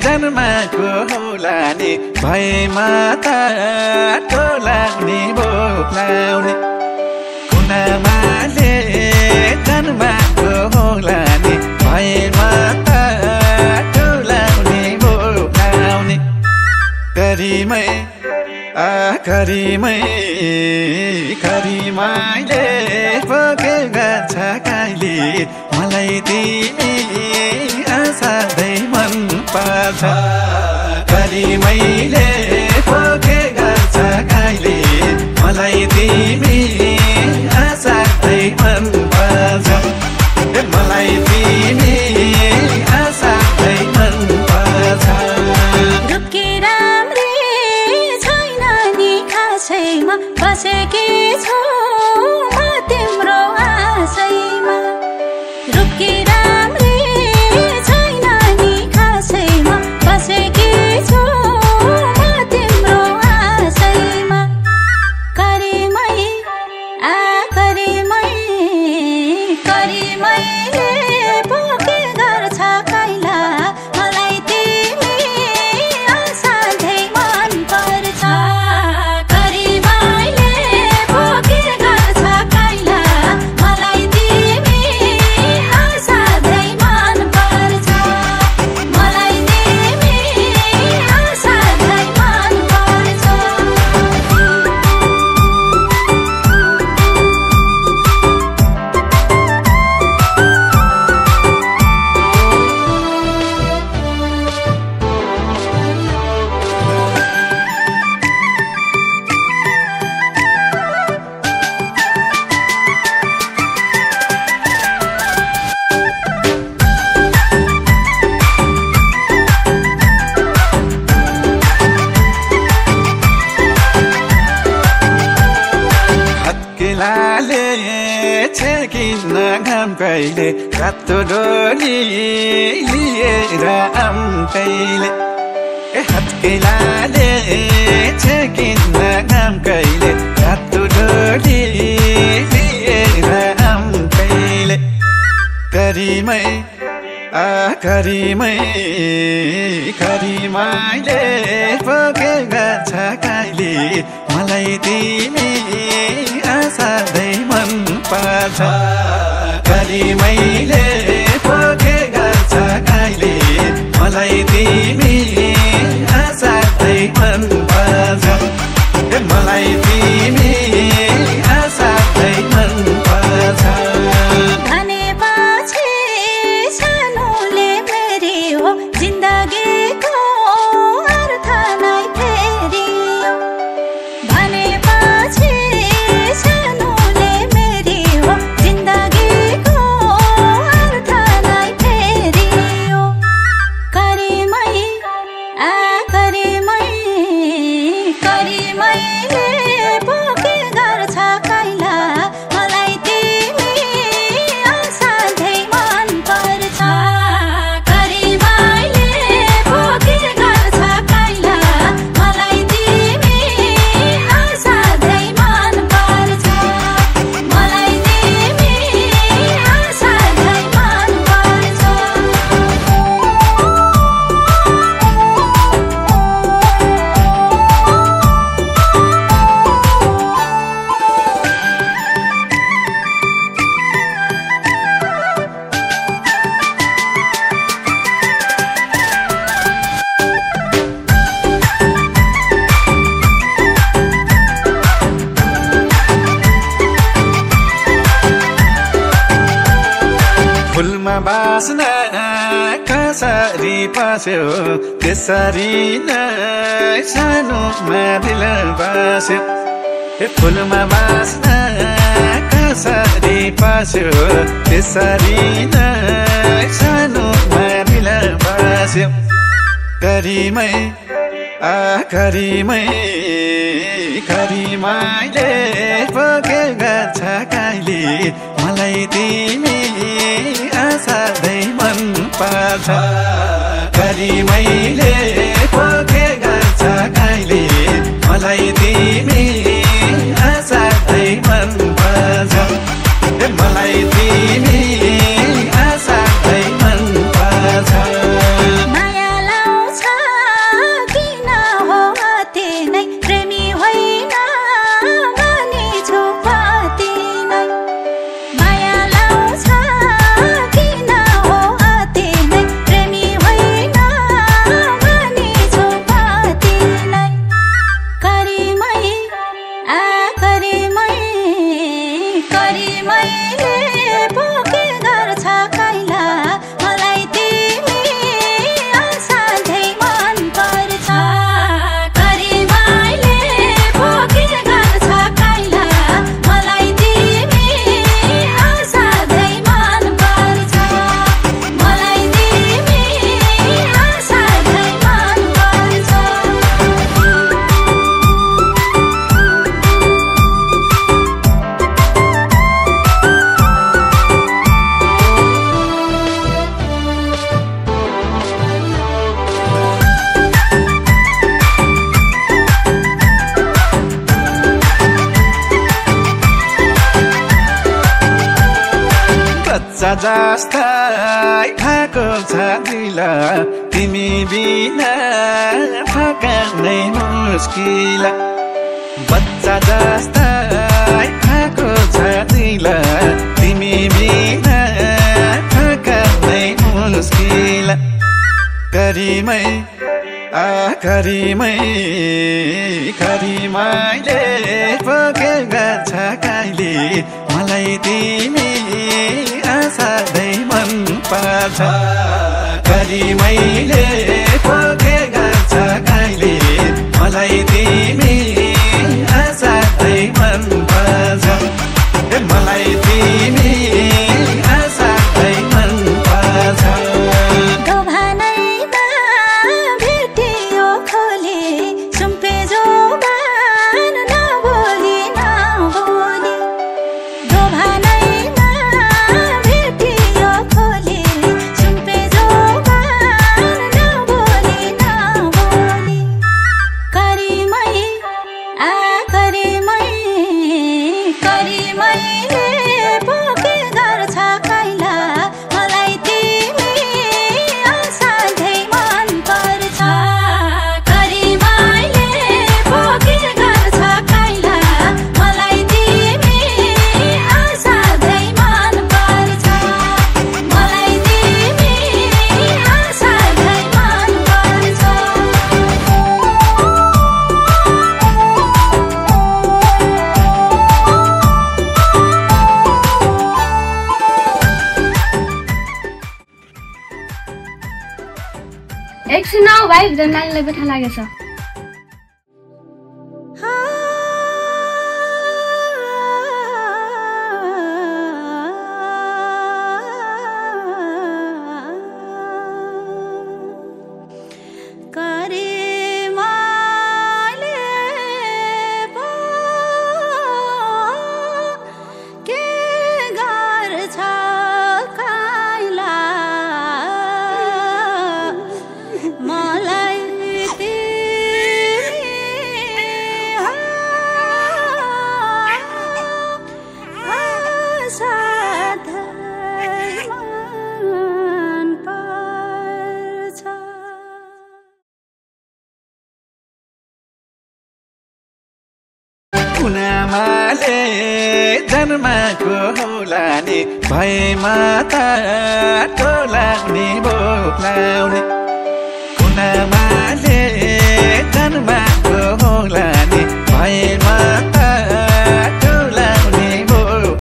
जन्मको होला नि भएमा त टोलाउने बोलाउने कुनामाले जन्मको होला नि भएमा त टोलाउने बोलाउने करिमै करिमाइले पोकेका छ काइली मलाई तिमी असाध्यै मन पर्छ करिमाइले पोकेका छ काइली मलाई तिमी असाध्यै मन पर्छ मलाई तिमी असाध्यै मन पर्छ बसेकी छु म तिम्रो आशैमा रुखकी राम्री छैन नि खासैमा बसेकी छु म तिम्रो आशैमा करिमैले पोके गर्छ कैला मलाई तिमी असाध्यै मन पर्छ छेकिन घाम कहिले रातो डोली लिएर आउँकैले हत्केलाले छेकिन घाम कहिले रातो डोली लिएर आउँकैले करिमाइले पोकेका छ काइली मलाई तिमी असाध्यै मन पर्छ करिमाइले पोकेका छ काइली मलाई तिमी असाध्यै मन पर्छ मलाई तिमी असाध्यै मन पर्छ जिन्दगीको अर्थ नै फेरियो भनेपछि सानोले मेरियो जिन्दगीको अर्थ नै फेरियो करिमैले पोके गर्छ कैला मलाई तिमी असाध्यै मन पर्छ फुलमा बास्ना कसरी पस्यो त्यसरी नै सानोमा दिल बस्यो फुलमा बास्ना कसरी पस्यो त्यसरी नै सानोमा दिल बस्यो करिमाइले पोकेका छ काइली मलाई तिमी असाध्यै मन पर्छ करिमाइले पोकेका छ काइली मलाई तिमी असाध्यै मन पर्छ मलाई तिमी असाध्यै मन पर्छ माया लाउ जस्तै खाएको छ दिल तिमी बिना ठकानै मुस्किल बच्चा जस्तै खाएको छ दिल तिमी बिना ठकानै मुस्किल करिमै करिमैले पोकेका छ कहिले मलाई तिमी असाध्यै मन पर्छ करिमैले पोकेका छ कहिले मलाई तिमी असाध्यै मन पर्छ मलाई तिमी असाध्यै मन पर्छ एकछिन आऊ भाइ नानीलाई बैठा लागेछ कुनामाले जन्माको होला नि भएमा त टोलाग्ने बोलाउने कुनामाले जन्माको होला नि